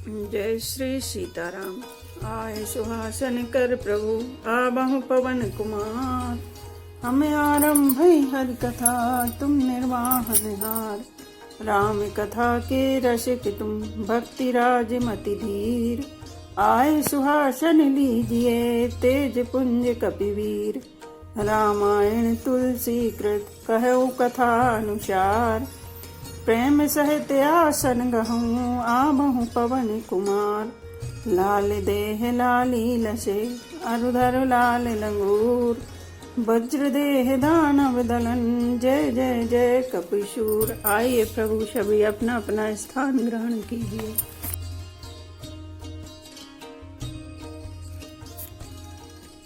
जय श्री सीताराम। आए सुहासन कर प्रभु आबहु पवन कुमार। हमें आरंभ हरि कथा तुम निर्वाहन हार। राम कथा के रसिक तुम भक्ति राज मति धीर। आए सुहासन लीजिए तेज पुंज कपिवीर। रामायण तुलसी कृत कहु कथा अनुसार। प्रेम सहित आसन गहूँ आबहु पवन कुमार। लाल देह लाली लसे अरुधर लाल लंगूर। वज्र देह दानव दलन जय जय जय कपिशूर। आइए प्रभु सभी अपना अपना स्थान ग्रहण कीजिए।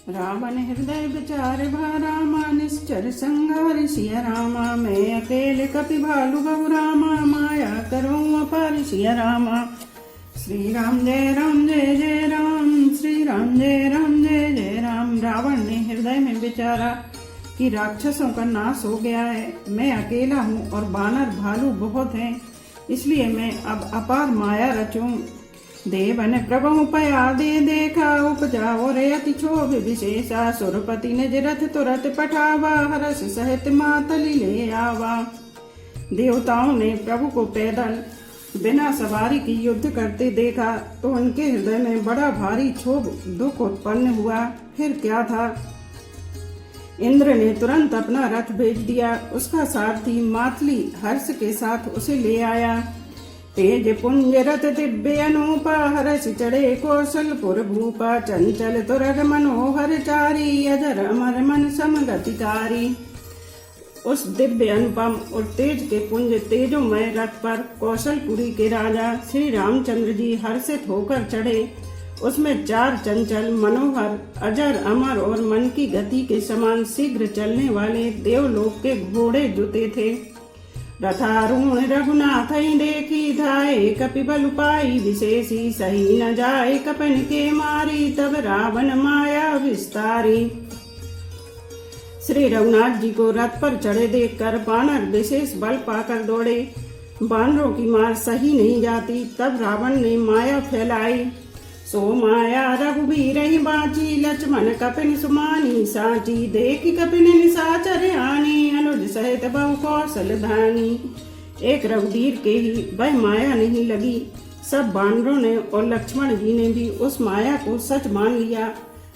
रावण हृदय विचार रामा निश्चर संगार सिया रामा। मैं अकेले कपि भालु बहु रामा माया करूँ अपार सिया रामा। श्री राम जय जय राम श्री राम जय जय राम। रावण ने हृदय में विचारा कि राक्षसों का नाश हो गया है। मैं अकेला हूँ और बानर भालू बहुत हैं, इसलिए मैं अब अपार माया रचूं। देवन प्रभु पया दे देखा उपजा और अति क्षोभ विशेषा। सुरपति निज रथ तुरत पठावा हर्ष सहित मातली ले आवा। देवताओं ने प्रभु को पैदल बिना सवारी की युद्ध करते देखा तो उनके हृदय में बड़ा भारी क्षोभ दुख उत्पन्न हुआ। फिर क्या था, इंद्र ने तुरंत अपना रथ भेज दिया। उसका सारथी मातली हर्ष के साथ उसे ले आया। तेज पुंज रथ दिव्य अनूपा हर्ष चढ़े कौशलपुर भूपा। चंचल तुरग मनोहर चारी अजर अमर मन समगतिकारी। उस दिव्य अनुपम और तेज के पुंज तेजोमय रथ पर कौशलपुरी के राजा श्री रामचंद्र जी हर्षित होकर चढ़े। उसमें 4 चंचल मनोहर अजर अमर और मन की गति के समान शीघ्र चलने वाले देवलोक के घोड़े जुते थे। रथारूढ़ रघुनाथ देखी धाये कपि बल पाई विशेषी। सही न जाए कपन के मारी तब रावण माया विस्तारी। श्री रघुनाथ जी को रथ पर चढ़े देखकर बानर विशेष बल पाकर दौड़े। बानरों की मार सही नहीं जाती, तब रावण ने माया फैलाई। सो माया रघुबीर ही बाची लक्ष्मण कपिन सुमानी साची। देखी कपिन निशाचर आनी अनुज सहित बहु कौशल धानी। एक रघुबीर के ही वह माया नहीं लगी। सब बानरों ने और लक्ष्मण जी ने भी उस माया को सच मान लिया।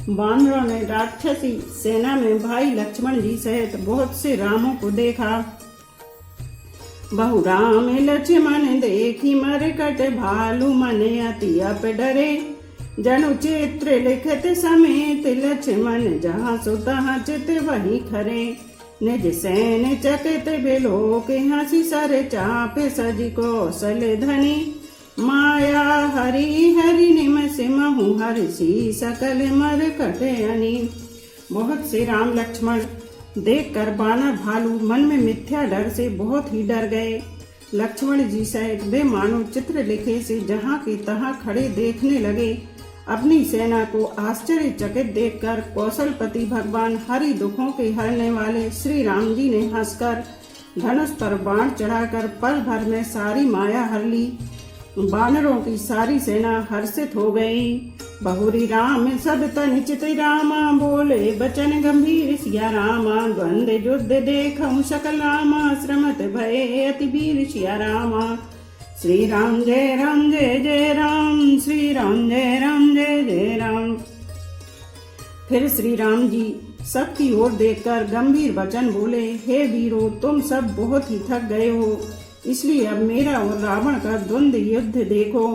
बानरों ने राक्षसी सेना में भाई लक्ष्मण जी सहित बहुत से रामों को देखा। बहु राम लक्ष्मण देखी मरकट भालू मन अति अप डरे। जनु चित्र लिखत समेत लक्ष्मण जहाँ सो तहाँ चित वही खरे। निज सैन चकित बिलोक हंसी सर चाप सज कौशल धनी। माया हरि हरि निमस महु हर्षि सकल मर कटयनी। बहुत से राम लक्ष्मण देखकर बानर भालू मन में मिथ्या डर से बहुत ही डर गए। लक्ष्मण जी सहित वे मानो चित्र लिखे से जहाँ के तहाँ खड़े देखने लगे। अपनी सेना को आश्चर्यचकित देखकर कौशलपति भगवान हरि दुखों के हरने वाले श्री राम जी ने हंसकर धनुष पर बाण चढ़ाकर पल भर में सारी माया हर ली। बानरों की सारी सेना हर्षित हो गई। बहुरी राम सब तन चित रामा बोले बचन गंभीर सिया रामा। द्वंद्व युद्ध देखऊं सकल रामा श्रमत भय अति वीर सिया रामा। श्री राम जय जय राम श्री राम जय जय राम। फिर श्री राम जी सबकी ओर देखकर गंभीर वचन बोले, हे वीरों, तुम सब बहुत ही थक गए हो, इसलिए अब मेरा और रावण का द्वंद्व युद्ध देखो।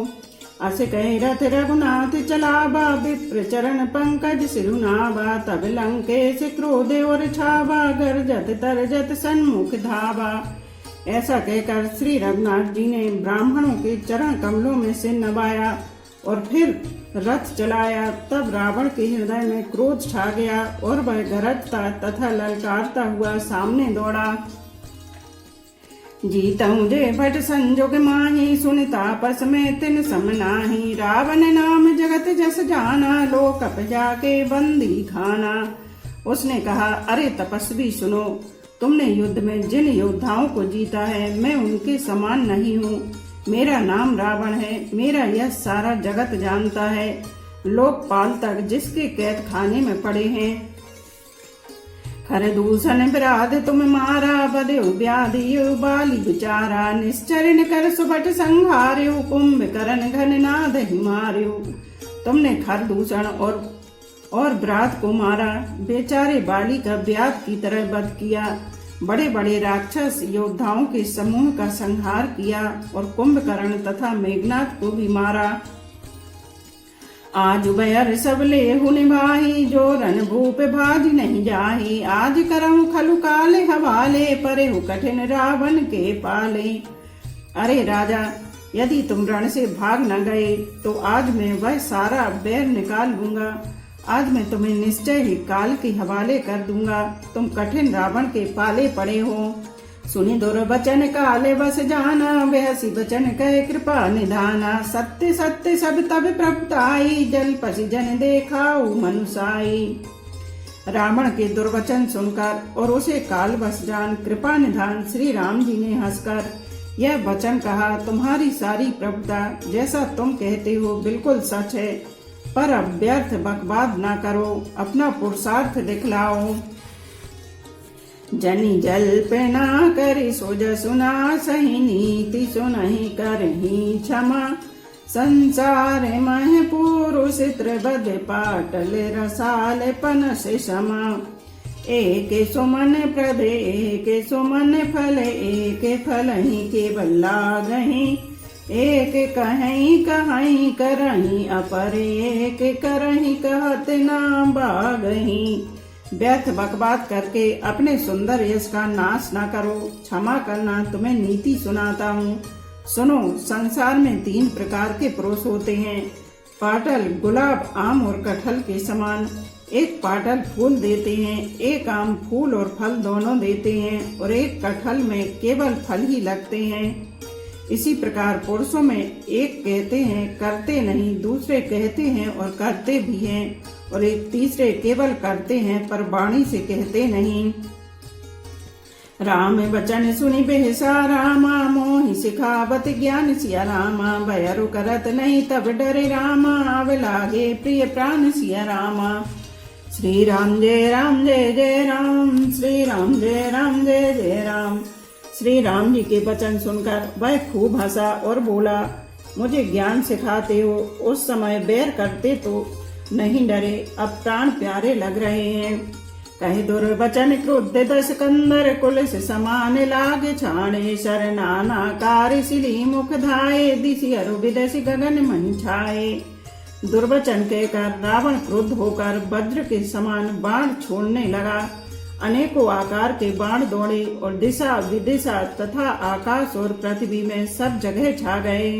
अस कहे रथ रघुनाथ चलावा विप्र चरण पंकज सिरुनावा। तब लंकेश क्रोध और छावा गरजत तरजत सन्मुख धावा। ऐसा कहकर श्री रघुनाथ जी ने ब्राह्मणों के चरण कमलों में से नवाया और फिर रथ चलाया। तब रावण के हृदय में क्रोध छा गया और वह गरजता तथा ललकारता हुआ सामने दौड़ा। जीतऊं जे भट संजोग माही सुन तापस में तिन सम नाही। रावण नाम जगत जस जाना लोक जाके बंदी खाना। उसने कहा, अरे तपस्वी सुनो, तुमने युद्ध में जिन योद्धाओं को जीता है मैं उनके समान नहीं हूँ। मेरा नाम रावण है, मेरा यह सारा जगत जानता है। लोकपाल तक जिसके कैद खाने में पड़े हैं। खर दूषण विराध तुम मारा, बदे व्याधि बाली बिचारा। निश्चरण कर सुबट संहार्यो, कुंभकर्ण घन नाद ही मार्यो। तुमने खर दूषण और विराध को मारा, बेचारे बाली का व्याध की तरह वध किया। बड़े बड़े राक्षस योद्धाओं के समूह का संहार किया और कुंभकर्ण तथा मेघनाथ को भी मारा। आज बैर सब लेहु निभाही, जो रणभूप भाज नहीं जाही। आज करऊं खलु काले हवाले, परेहु कठिन रावण के पाले। अरे राजा, यदि तुम रण से भाग न गए तो आज मैं वह सारा बैर निकाल लूंगा। आज मैं तुम्हें निश्चय ही काल के हवाले कर दूंगा। तुम कठिन रावण के पाले पड़े हो। सुनि दुर्वचन काले बस जाना, बेहसी वचन कह कृपा निधाना। सत्य सत्य सब तब प्रभुताई, जल पसी जन देखाऊ मनुसाई। रावण के दुर्वचन सुनकर और उसे काल बस जान कृपा निधान श्री राम जी ने हंसकर यह वचन कहा, तुम्हारी सारी प्रभुता जैसा तुम कहते हो बिल्कुल सच है, पर अब व्यर्थ बकवाद न करो, अपना पुरुषार्थ दिखलाओ। जनि जल पे ना करी सोज सुना, सही नीति सुनहि करहि क्षमा। संसार मह पुरुष त्रिबद पाटल, रसाल पन से समा। एक सुमन प्रद एक सुमन फल, एक फल ही केवल लागहि। एक कहीं कहीं करही अपर, एक करही कहत ना बागही। व्यर्थ बकवाद करके अपने सुंदर यश का नाश न करो, क्षमा करना, तुम्हें नीति सुनाता हूँ। सुनो, संसार में 3 प्रकार के पुरुष होते हैं। पाटल गुलाब, आम और कटहल के समान। एक पाटल फूल देते हैं, एक आम फूल और फल दोनों देते हैं, और एक कटहल में केवल फल ही लगते हैं। इसी प्रकार पुरुषों में एक कहते हैं करते नहीं, दूसरे कहते हैं और करते भी हैं, और एक तीसरे केवल करते हैं पर वाणी से कहते नहीं। राम वचन सुनि बेहसा रामा, मोहि सिखावत ज्ञान सिया रामा। भयरु करत नहीं तब डरे रामा, आव लागे प्रिय प्राण सिया रामा। श्री राम जय जय राम, श्री राम जय जय राम। श्री राम जी के वचन सुनकर वह खूब हंसा और बोला, मुझे ज्ञान सिखाते हो, उस समय बैर करते तो नहीं डरे, अब प्राण प्यारे लग रहे हैं। कहे दुर्वचन क्रोध दस कंदर, कुल से समान लागे छाणे। शरनाना कार सिली मुख धाये, दिशि अरु विदसि गगन मन छाए। दुर्वचन कहकर रावण क्रुद्ध होकर वज्र के समान बाण छोड़ने लगा। अनेकों आकार के बाण दौड़े और दिशा विदिशा तथा आकाश और पृथ्वी में सब जगह छा गए।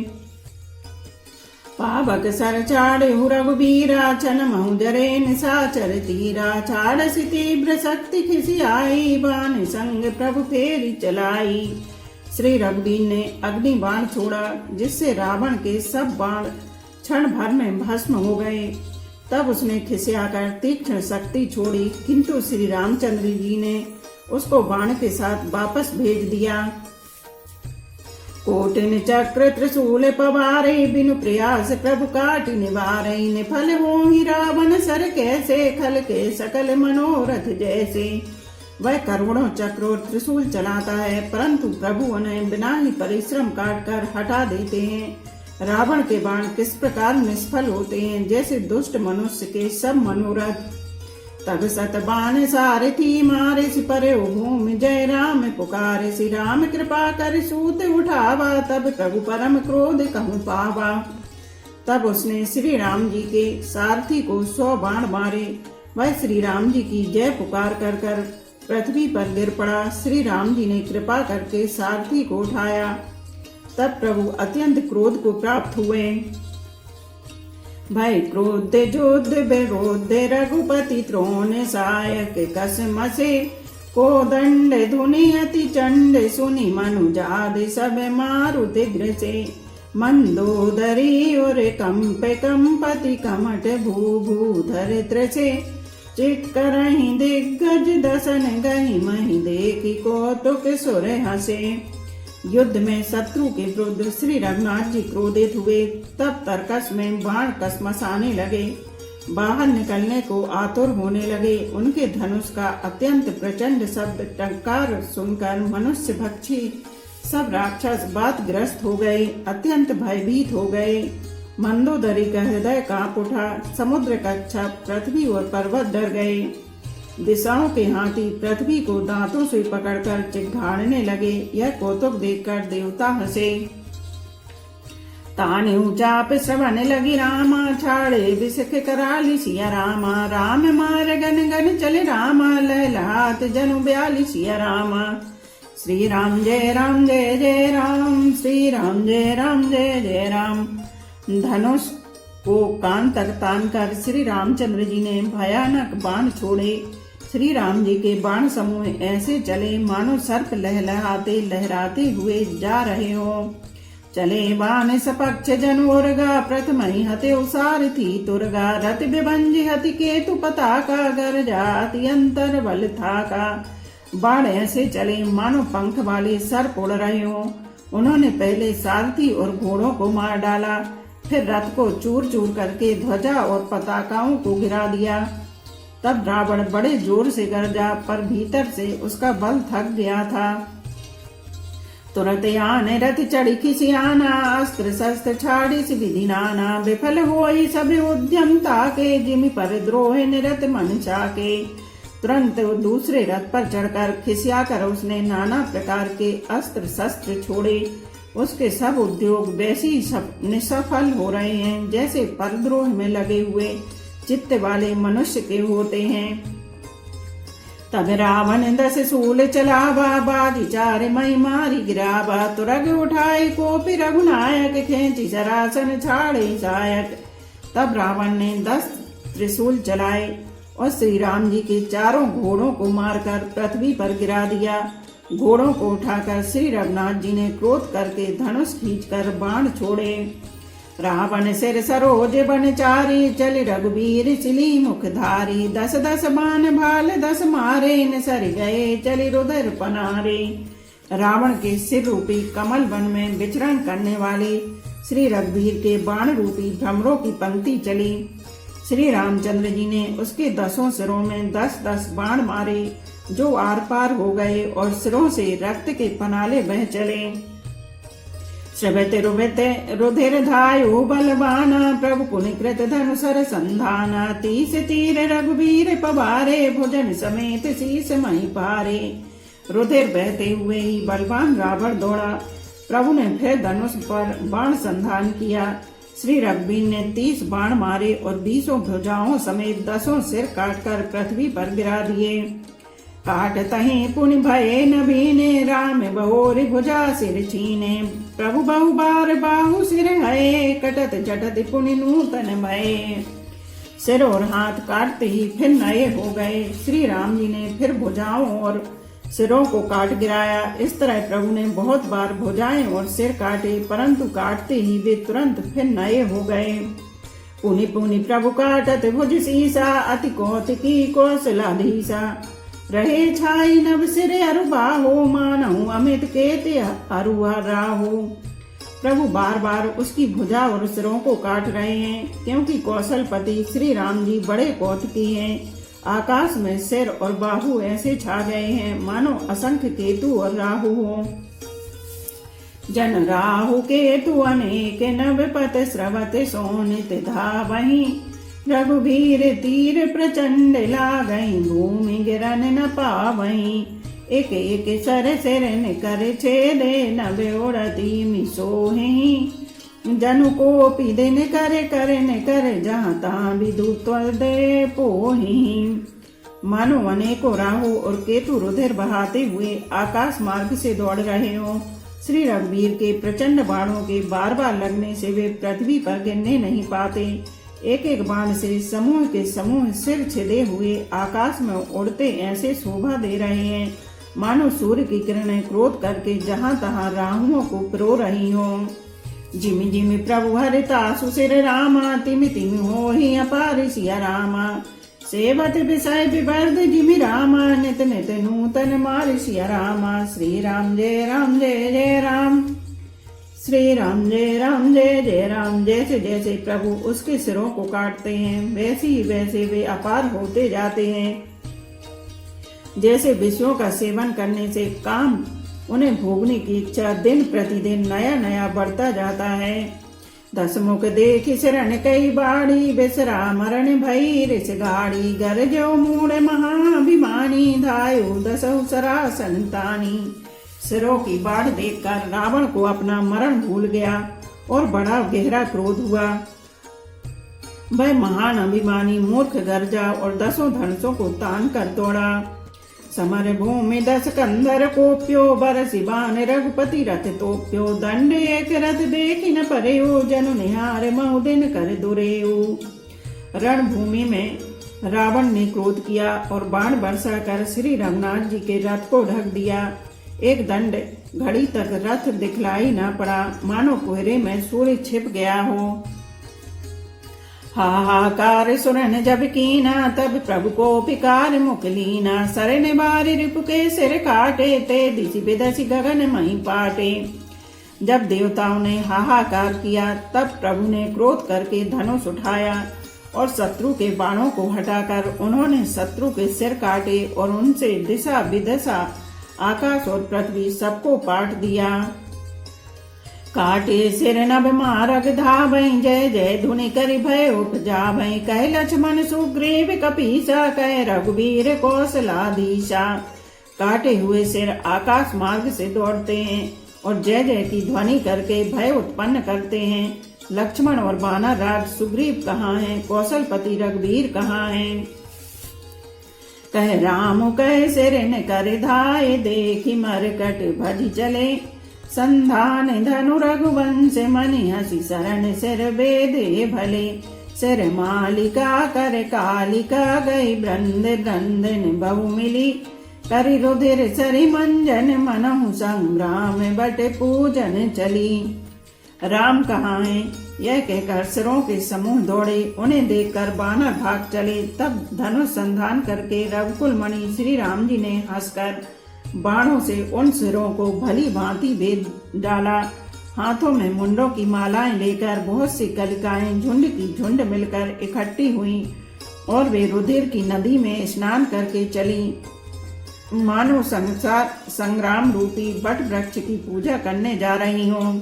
पावक सर चाड़े रघुबीरा, छन महु जरे निशाचर तीरा। छाड़सी तीव्र शक्ति खिसियाई, बाण संग प्रभु फेरी चलाई। श्री रघुबीर ने अग्नि बाण छोड़ा, जिससे रावण के सब बाण क्षण भर में भस्म हो गए। तब उसने खिसियाकर तीक्ष्ण शक्ति छोड़ी, किंतु श्री रामचंद्र जी ने उसको बाण के साथ वापस भेज दिया। कोटिन चक्र त्रिशूल पवारे, बिनु प्रयास प्रभु काट निवारे। निफल हो ही रावण सर कैसे, खल के सकल मनोरथ जैसे। वह करोड़ों चक्र और त्रिशूल चलाता है, परंतु प्रभु उन्हें बिना ही परिश्रम काट कर हटा देते हैं। रावण के बाण किस प्रकार निष्फल होते हैं, जैसे दुष्ट मनुष्य के सब मनोरथ। तब सत बाण सारथी मारे, सिपरे भूमि जय राम पुकारे। श्री राम कृपा कर सूत उठावा, तब प्रभु परम क्रोध कहूँ पावा। तब उसने श्री राम जी के सारथी को 100 बाण मारे। वह श्री राम जी की जय पुकार कर कर पृथ्वी पर गिर पड़ा। श्री राम जी ने कृपा करके सारथी को उठाया। तब प्रभु अत्यंत क्रोध को प्राप्त हुए। भय क्रोध जोध विरोध, रघुपति त्रोण सायक कस मसे। को दंड धुनि अति चंड, सुनि मनुजाद सब मारुति ग्रसे। मंदोदरी और कंपे कंपति, कमट भूभूधर त्रसे। चित्करहि दिग्गज दसन, गहि महि देखि कौतुक सुर हसे। युद्ध में शत्रु के विरुद्ध श्री रघुनाथ जी क्रोधित हुए। तब तर्कस में बाण कसमसाने लगे, बाहर निकलने को आतुर होने लगे। उनके धनुष का अत्यंत प्रचंड शब्द टंकार सुनकर मनुष्य भक्षी सब राक्षस बातग्रस्त हो गए, अत्यंत भयभीत हो गए। मंदोदरी का हृदय कांप उठा, समुद्र का छप पृथ्वी और पर्वत डर गए। दिशाओं के हाथी पृथ्वी को दांतों से पकड़कर चिघाड़ने लगे। यह कौतुक देखकर देवता हंसे। ताने चाप श्रवण लगी रामा, छाड़े विसख कराली सिया रामा। राम मार गन गन चले रामा, लहलात जनु ब्याली सिया रामा। श्री राम जय जय राम, श्री राम जय जय राम। धनुष को कान तक तान कर श्री रामचंद्र जी ने भयानक बाण छोड़े। श्री राम जी के बाण समूह ऐसे चले मानो सर्प लहलहाते लहराते हुए जा रहे हो। चले बाण सपक्ष जनोरगा, प्रथम ही हते सारथी तुरगा। रथ विभंजि हति केतु पताका, गरजा अति अंतर बल था का। बाण ऐसे चले मानो पंख वाले सर्प उड़ रहे हो। उन्होंने पहले सारथी और घोड़ों को मार डाला, फिर रथ को चूर चूर करके ध्वजा और पताकाओं को गिरा दिया। तब रावण बड़े जोर से गरजा, पर भीतर से उसका बल थक गया था। तुरंत आने रथ चढ़ी खिसियाना, अस्त्र शस्त्र छाड़ी विधि नाना। विफल होई सब उद्यम ताके, जिमि पर द्रोह निरत मन चाके। तुरंत दूसरे रथ पर चढ़कर खिसिया कर उसने नाना प्रकार के अस्त्र शस्त्र छोड़े। उसके सब उद्योग वैसे ही निसफल हो रहे हैं जैसे परद्रोह में लगे हुए चित्त वाले मनुष्य के होते हैं। तब रावण 10 शूल चलावा, बाजी 4 मई मारी गिरावा। तुरग उठाए कोपि रघुनायक, खींची सरासन छाड़े सायक। तब रावण ने 10 त्रिशूल चलाए और श्री राम जी के चारों घोड़ों को मारकर पृथ्वी पर गिरा दिया। घोड़ों को उठाकर श्री रघुनाथ जी ने क्रोध करके धनुष खींचकर बाण छोड़े। रावण सिर सरोज बन चारी, चल रघुबीर सिली मुखधारी। 10 बाण भाल 10 मारे, न सर गए चली रुदर पनारे। रावण के सिर रूपी कमल वन में विचरण करने वाले श्री रघुबीर के बाण रूपी भ्रमरों की पंक्ति चली। श्री रामचंद्र जी ने उसके 10 सिरों में 10 बाण मारे, जो आर पार हो गए और सिरों से रक्त के पनाले बह चले। श्रवते रुवते रुधिर धायु बलवाना, प्रभु पुनिकृत धनुसर संधाना। 30 तीर रघुबीर पवारे, भुजन समेत शीस मही पारे। रुधिर बहते हुए ही बलवान रावण दौड़ा। प्रभु ने फिर धनुष पर बाण संधान किया। श्री रघुबीर ने 30 बाण मारे और 20 भुजाओं समेत 10 सिर काटकर पृथ्वी पर गिरा दिए। काट तहीं पुनि भये नभीने, राम बहोर भुजा सिर छीने। प्रभु बहु बार बाहु सिर हये, कटत जटत पुनि नूतन भये। सिर और हाथ काटते ही फिर नए हो गए। श्री राम जी ने फिर भुजाओं और सिरों को काट गिराया। इस तरह प्रभु ने बहुत बार भुजाएं और सिर काटे, परंतु काटते ही वे तुरंत फिर नए हो गए। पुनि पुनि प्रभु काटत भुज सीसा, अति कौतिकी कौशलाधीसा। रहे छाई नभ सिर अरु बाहो, मानहु अमित केते अरुआ राहो। प्रभु बार बार उसकी भुजा और सिरों को काट रहे हैं, क्योंकि कौशलपति श्री राम जी बड़े कौतुकी हैं। आकाश में सिर और बाहु ऐसे छा गए हैं मानो असंख्य केतु और राहु हो। जन राहु केतु अनेक नभ पत स्रवत सोनित धावहि। रघुबीर तीर प्रचंड लागई, भूमि गिरन न पावई। एक एक सर सिरन कर छेदे, नभ उड़ती मिसोहि। जनु को पिदिन करे करन कर, जहाँ तहाँ विदुत दे पोहि। मानो अनेकों राहु और केतु रुधिर बहाते हुए आकाश मार्ग से दौड़ रहे हो। श्री रघुबीर के प्रचंड बाणों के बार बार लगने से वे पृथ्वी पर गिरने नहीं पाते। एक एक बाण से समूह के समूह सिर छिदे हुए आकाश में उड़ते ऐसे शोभा दे रहे हैं मानो सूर्य की किरणें क्रोध करके जहाँ तहाँ राहुओं को पिरो रही हो। जिमि जिमि प्रभु हरिता सुसिर रामा, तिमि तिमि होहि अपार सिया रामा। सेवत विषय विवर्ध जिमि रामा नित नित नूतन मार सिया रामा। श्री राम जय राम जय जय राम। श्री राम जय राम जय जय राम। जैसे जैसे प्रभु उसके सिरों को काटते हैं वैसे ही वैसे वे अपार होते जाते हैं। जैसे विषयों का सेवन करने से काम उन्हें भोगने की इच्छा दिन प्रतिदिन नया नया बढ़ता जाता है। दस मुख देखि शरण कई बाड़ी बिसरा मरण भई रिस गाड़ी। गरजो मूढ़ महाभिमानी धायु दसौ सरा संतानी। सिरों की बाढ़ देखकर रावण को अपना मरण भूल गया और बड़ा गहरा क्रोध हुआ। वह महान अभिमानी मूर्ख गरजा और दसों धनुषों को तान कर दौड़ा। समर भूमि 10 कंधर कोप्यो बरसि बाण रघुपति रथ तोप्यो। दंड एक रथ देखि न परयो जनु निहार महुदिन कर दुरेऊ। रणभूमि में रावण ने क्रोध किया और बाण बरसा कर श्री रघुनाथ जी के रथ को ढक दिया। एक दंड घड़ी तक रथ दिखलाई न पड़ा, मानो कोहरे में सूर्य छिप गया हो। हाहाकार सुरन जब कीना तब प्रभु को पिकार मुख लीना। सरन बारी रिपु के सिर काटे ते दिशि बिदसि गगन मही पाटे। जब देवताओं ने हाहाकार किया तब प्रभु ने क्रोध करके धनुष उठाया और शत्रु के बाणों को हटाकर उन्होंने शत्रु के सिर काटे और उनसे दिशा विदिशा आकाश और पृथ्वी सबको पाट दिया। काटे सिर नभ मारग धावै जय जय धुनि करि भय उपजावै। कह लक्ष्मण सुग्रीव कपीसा कह रघुवीर कौशलाधीशा। काटे हुए सिर आकाश मार्ग से दौड़ते हैं और जय जय की ध्वनि करके भय उत्पन्न करते हैं। लक्ष्मण और वानर राज सुग्रीव कहाँ हैं, कौशलपति रघुवीर कहाँ हैं। कह राम कह सिर न कर धाय देखि मरकट भज चले। संधान धनु रघुवंश मनि हसी शरण सिर बेदे भले। सिर मालिका कर कालिका गई ब्रंद ब्रंदन बहु मिली। करि रुधिर सरि मंजन मनहु संग्राम बट पूजन चली। राम कहाँ हैं यह कहकर सिरों के समूह दौड़े। उन्हें देखकर बानर भाग चले। तब धनुष संधान करके रघुकुल मणि श्री राम जी ने हंसकर बाणों से उन सिरों को भली भांति भेद डाला। हाथों में मुंडों की मालाएं लेकर बहुत सी कलिकाएं झुंड की झुंड मिलकर इकट्ठी हुई और वे रुधिर की नदी में स्नान करके चली, मानो संग्राम रूपी बट वृक्ष की पूजा करने जा रही हों।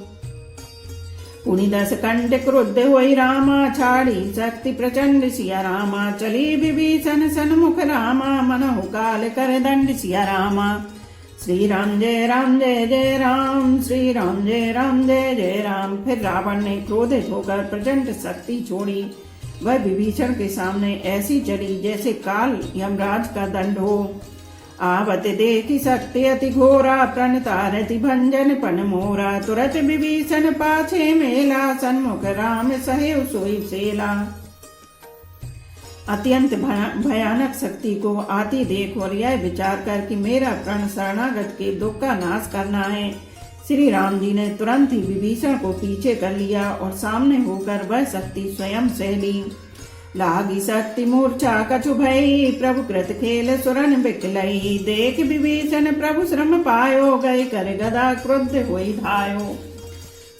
पुनि 10 कंठ क्रुद्ध होई रामा छाड़ी शक्ति प्रचंड सिया रामा। चली विभीषण सन्मुख रामा मनहु काल कर दंड सिया रामा। श्री राम जय राम जय जय राम। श्री राम जय राम जय जय राम। फिर रावण ने क्रोधित होकर प्रचंड शक्ति छोड़ी। वह विभीषण के सामने ऐसी चली जैसे काल यमराज का दंड हो। आवत देखि शक्ति अति घोरा प्रणतारति भंजन पन मोरा। तुरत विभीषण पाछे मेला सन्मुख राम सहेव सोई सेला। अत्यंत भयानक शक्ति को आती देख और यह विचार कर कि मेरा प्रण शरणागत के दुख का नाश करना है, श्री राम जी ने तुरंत ही विभीषण को पीछे कर लिया और सामने होकर वह शक्ति स्वयं सह ली। लागी शक्ति मूर्छा कछु भई प्रभु कृत खेल सुरन बिकलई। देख विभीषण प्रभु श्रम पायो गए कर गदा क्रुद्ध होई धायो।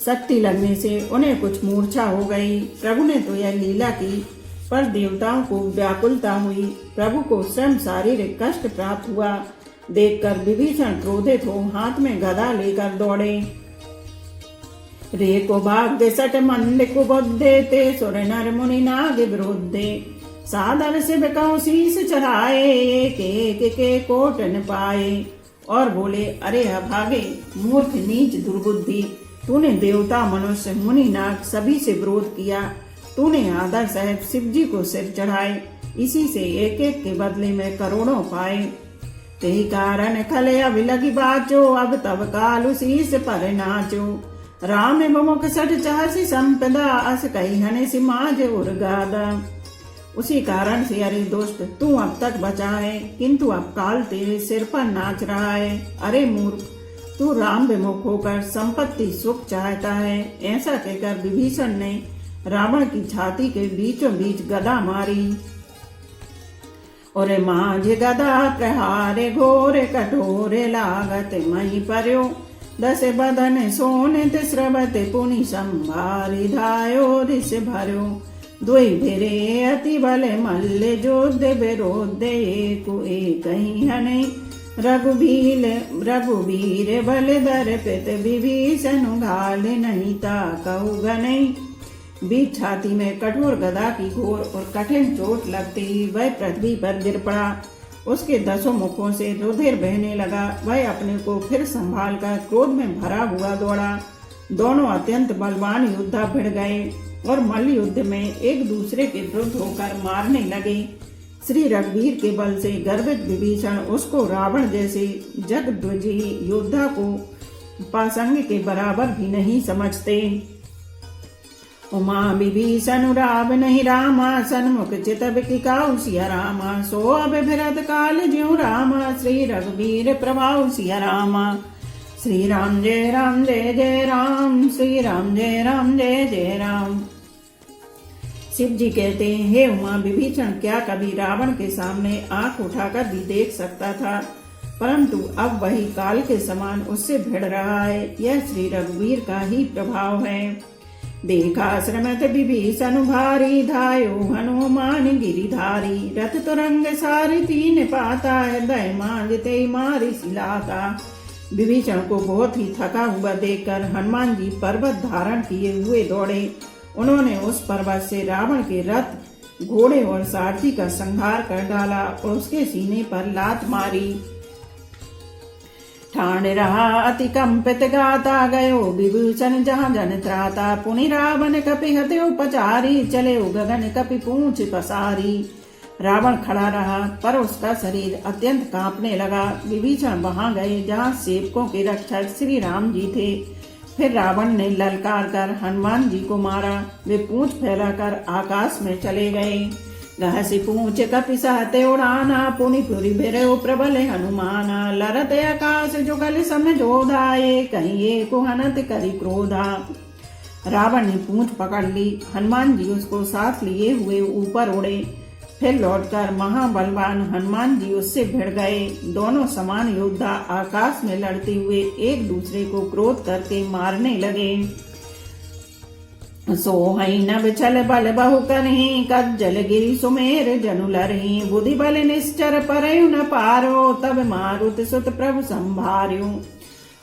शक्ति लगने से उन्हें कुछ मूर्छा हो गई। प्रभु ने तो यह लीला की पर देवताओं को व्याकुलता हुई। प्रभु को स्वयं शारीरिक कष्ट प्राप्त हुआ। देखकर विभीषण क्रोधित हो हाथ में गदा लेकर दौड़े। रे को भाग दे सट मंद कुबुद्धे ते सुर नर मुनि नाग विरुद्धे। सादर से बिकाऊ शीस चढ़ाए एक एक के कोट न पाए। और बोले, अरे अभागे मूर्ख नीच दुर्बुद्धि, तूने देवता मनुष्य मुनि नाग सभी से विरोध किया। तूने आदर सहित शिव जी को सिर चढ़ाए, इसी से एक एक के बदले में करोड़ों पाए। तेहि कारण खले अब लगी बाचो, अब तब कालु शीस पर नाचो। राम मुख सठ चासी संपदा, अस कही हने सिमाज उर्गादा। उसी कारण से अरे दोस्त तू अब तक बचा है, किंतु अब काल तेरे सिर पर नाच रहा है। अरे मूर्ख, तू राम विमुख होकर संपत्ति सुख चाहता है। ऐसा कहकर विभीषण ने रावण की छाती के बीचों बीच गदा मारी। और माझ गदा प्रहारे घोर कठोर लागत मही पर्यो 10 बदन सोनित स्रवत पुनि संभारी धायो दिस भर्यो दुई भिरे अति बल मल्ल योद्ध विरोध एकु एक हनै रघुवीर बल दर्पित विभीषण घाल नहीं ताकहु गनै बीच छाती में कठोर गदा की घोर और कठिन चोट लगती वह पृथ्वी पर गिर पड़ा। उसके 10 मुखों से रुधिर बहने लगा। वह अपने को फिर संभाल कर क्रोध में भरा हुआ दौड़ा। दोनों अत्यंत बलवान योद्धा भिड़ गए और मल्ल युद्ध में एक दूसरे के विरुद्ध होकर मारने लगे। श्री रघुवीर के बल से गर्वित विभीषण उसको रावण जैसे जगद्वजी योद्धा को पासंग के बराबर भी नहीं समझते। उमा विभीषण राव नहीं रामा सन्मुख चितब टिकाऊ सिया रामा सो अब भरत काल ज्यों रामा श्री रघुवीर प्रभाव सिया रामा। श्री राम जय जय राम श्री राम जय जय राम। शिव जी कहते हैं, हे उमा विभीषण क्या कभी रावण के सामने आंख उठाकर भी देख सकता था, परंतु अब वही काल के समान उससे भिड़ रहा है। यह श्री रघुवीर का ही प्रभाव है। देखा श्रमत विभीषण भारी धायो हनुमान गिरिधारी रथ तुरंग सारि तीन पाता हृदय मांजते मारी सिलाता। विभीषण को बहुत ही थका हुआ देखकर हनुमान जी पर्वत धारण किए हुए दौड़े। उन्होंने उस पर्वत से रावण के रथ घोड़े और सारथी का संहार कर डाला और उसके सीने पर लात मारी। ठान रहा अति कंपित गाता गयो विभीषण जहाँ जन त्राता पुनि रावण कपि हते उपचारी चले गगन कपि पूंछ पसारी। रावण खड़ा रहा पर उसका शरीर अत्यंत कांपने लगा। विभीषण वहां गए जहाँ सेवकों के रक्षक श्री राम जी थे। फिर रावण ने ललकार कर हनुमान जी को मारा। वे पूंछ फैलाकर आकाश में चले गए। गहसी पूंछ कपि सहते उड़ाना पुनि पुरी भिरयो प्रबल हनुमाना। लरत आकाश जुगल समझोधाये कहिए कुहनत करि क्रोधा। रावण ने पूंछ पकड़ ली। हनुमान जी उसको साथ लिए हुए ऊपर उड़े। फिर लौटकर महाबलवान हनुमान जी उससे भिड़ गए। दोनों समान योद्धा आकाश में लड़ते हुए एक दूसरे को क्रोध करके मारने लगे। सोहई नभ छल बल बहु करही कज्जल गिरि सुमेर जनु लरही। बुद्धि बल निश्चर परयु न पारो तब मारुत सुत प्रभु संभार्यो।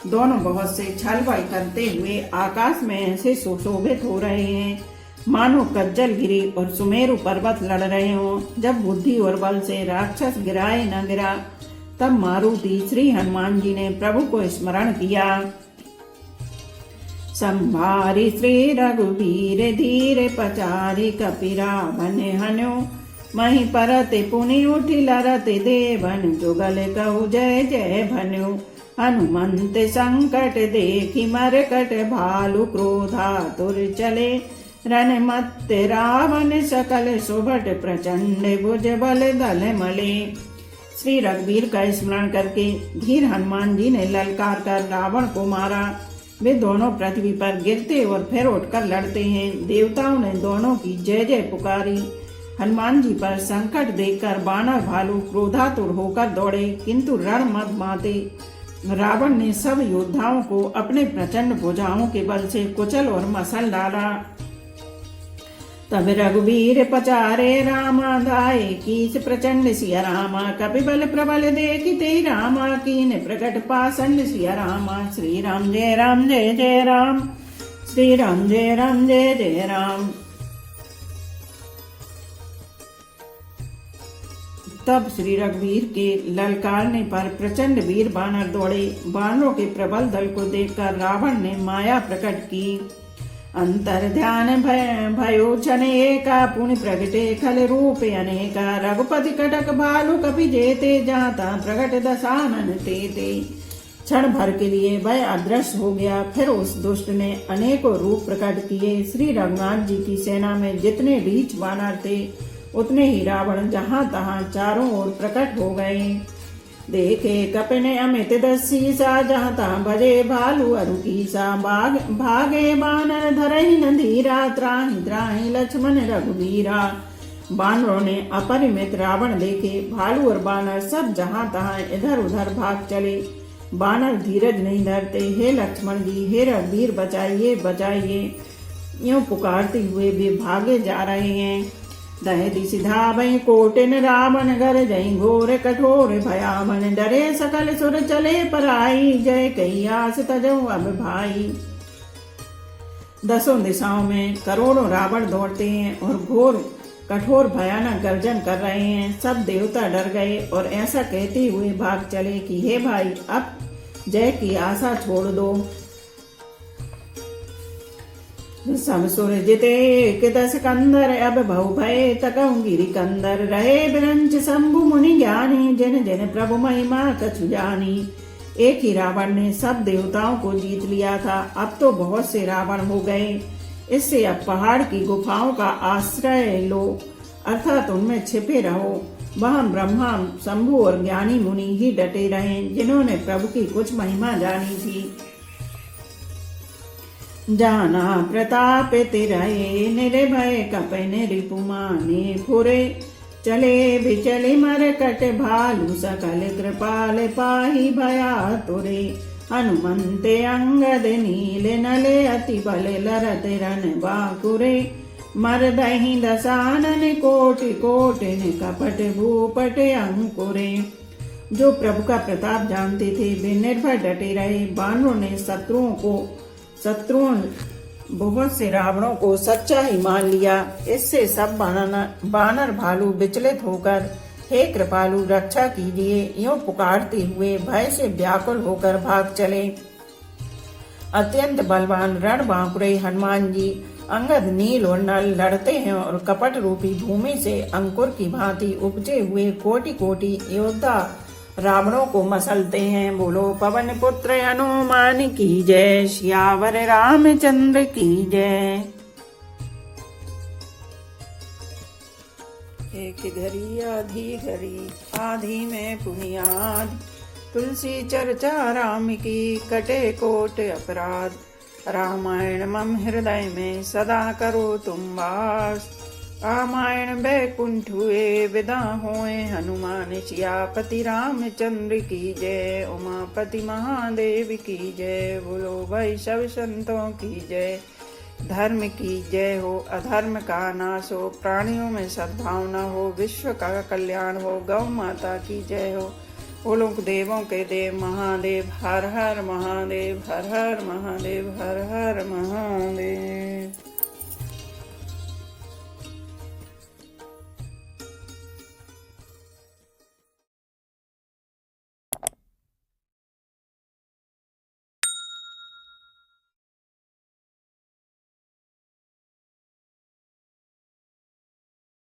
दोनों बहुत से छल बल करते हुए आकाश में ऐसे सुशोभित हो रहे हैं मानो कज्जल गिरी और सुमेरु पर्वत लड़ रहे हों। जब बुद्धि और बल से राक्षस गिराए न गिरा तब मारुति श्री हनुमान जी ने प्रभु को स्मरण किया। संभारी श्री रघुवीर धीरे पचारी कपि रावण हन्यो। मही परते पुनि उठि लरते देवन जुगल कहु जय जय भन्यो। हनुमंत संकट देखि मरकट भालु क्रोधा तुर चले। रन मत रावण सकल सुभट प्रचंड भुज बल दल मले। श्री रघुवीर का स्मरण करके धीर हनुमान जी ने ललकार कर रावण को मारा। वे दोनों पृथ्वी पर गिरते और फिर उठकर लड़ते हैं। देवताओं ने दोनों की जय जय पुकारी। हनुमान जी पर संकट देखकर बानर भालू क्रोधातुर होकर दौड़े, किंतु रण मद माते रावण ने सब योद्धाओं को अपने प्रचंड भुजाओं के बल से कुचल और मसल डाला। तब रघुवीर पचारे रामा धाये कीच प्रचंड सिया रामा। कपि बल प्रबल देखिते रामा कीन प्रकट पाषंड सिया रामा। श्री राम जय जय राम श्री राम जय जय राम। तब श्री रघुवीर के ललकारने पर प्रचंड वीर बानर दौड़े। बानरों के प्रबल दल को देखकर रावण ने माया प्रकट की। अंतर ध्यान भयो छन एका पुनि प्रगटे खल रूप अनेका। रघुपति कटक भालु कपि जेते जाता प्रगट दशानन तेते। क्षण भर के लिए वह अदृश्य हो गया। फिर उस दुष्ट ने अनेकों रूप प्रकट किए। श्री रघुनाथ जी की सेना में जितने रीछ बानर थे उतने ही रावण जहाँ तहाँ चारों ओर प्रकट हो गए। देखे कपिने अमित दस्सीसा जहाँ तहाँ बजे भालू अरुकीसा। भागे बानर धरहि न धीरा त्राहि त्राहि लक्ष्मण रघुवीरा। बानरों ने अपरिमित रावण देखे। भालू और बानर सब जहां तहां इधर उधर भाग चले। बानर धीरज नहीं धरते। हे लक्ष्मण जी, हे रघुवीर, बचाइए बचाइए, यूं पुकारते हुए वे भागे जा रहे हैं। दह दिशि धावै कोटिन रावण घर जय घोर कठोर भयावन। डरे सकल सुर चले पराई, जय कई आस तजो अब भाई। दसों दिशाओं में करोड़ों रावण दौड़ते हैं और घोर कठोर भयानक गर्जन कर रहे हैं। सब देवता डर गए और ऐसा कहते हुए भाग चले कि हे भाई, अब जय की आशा छोड़ दो। सब सुर जिते एक दस कंदर, अब बहु भय तकऊ गिरि कंदर। रहे बिरंच शंभु मुनि ज्ञानी, जिन जिन प्रभु महिमा कछु जानी। एक ही रावण ने सब देवताओं को जीत लिया था। अब तो बहुत से रावण हो गए। इससे अब पहाड़ की गुफाओं का आश्रय लो, अर्थात उनमें छिपे रहो। वहां ब्रह्मा, शंभु और ज्ञानी मुनि ही डटे रहे, जिन्होंने प्रभु की कुछ महिमा जानी थी। जाना प्रताप तिरये, निर्भय कपै निरिपुमाने। फुरे चले बिचले मरकट, भालू सकल कृपाल पाहि भया तुरे। हनुमंते अंगद नील नले, अति बल लरत रन बाकुरे। मरदहि दसानन कोटि कोटिन, कपट भूपट अंकुरे। जो प्रभु का प्रताप जानते थे वे निर्भय डटे रहे। बानरों ने शत्रुओं बहुत से रावणों को सच्चा ही मान लिया। इससे सब बानर भालू विचलित होकर, हे कृपालु, रक्षा कीजिए, यूं पुकारते हुए भय से व्याकुल होकर भाग चले। अत्यंत बलवान रणबांकुरे हनुमान जी अंगद, नील और नल लड़ते हैं और कपट रूपी भूमि से अंकुर की भांति उपजे हुए कोटि कोटि योद्धा रावणों को मसलते हैं। बोलो पवन पुत्र हनुमान की जय, सियावर रामचंद्र की जय। एक घड़ी आधी में पुनियाद, तुलसी चर्चा राम की, कटे कोट अपराध। रामायण मम हृदय में सदा करो तुम वास। रामायण बैकुंठ हुए विदा होए, हनुमान सियापति रामचंद्र की जय। उमापति महादेव की जय। बोलो भाई सब संतों की जय। धर्म की जय हो, अधर्म का नाश हो, प्राणियों में सद्भावना हो, विश्व का कल्याण हो, गौ माता की जय हो। बोलो देवों के देव महादेव, हर हर महादेव, हर हर महादेव, हर हर महादेव।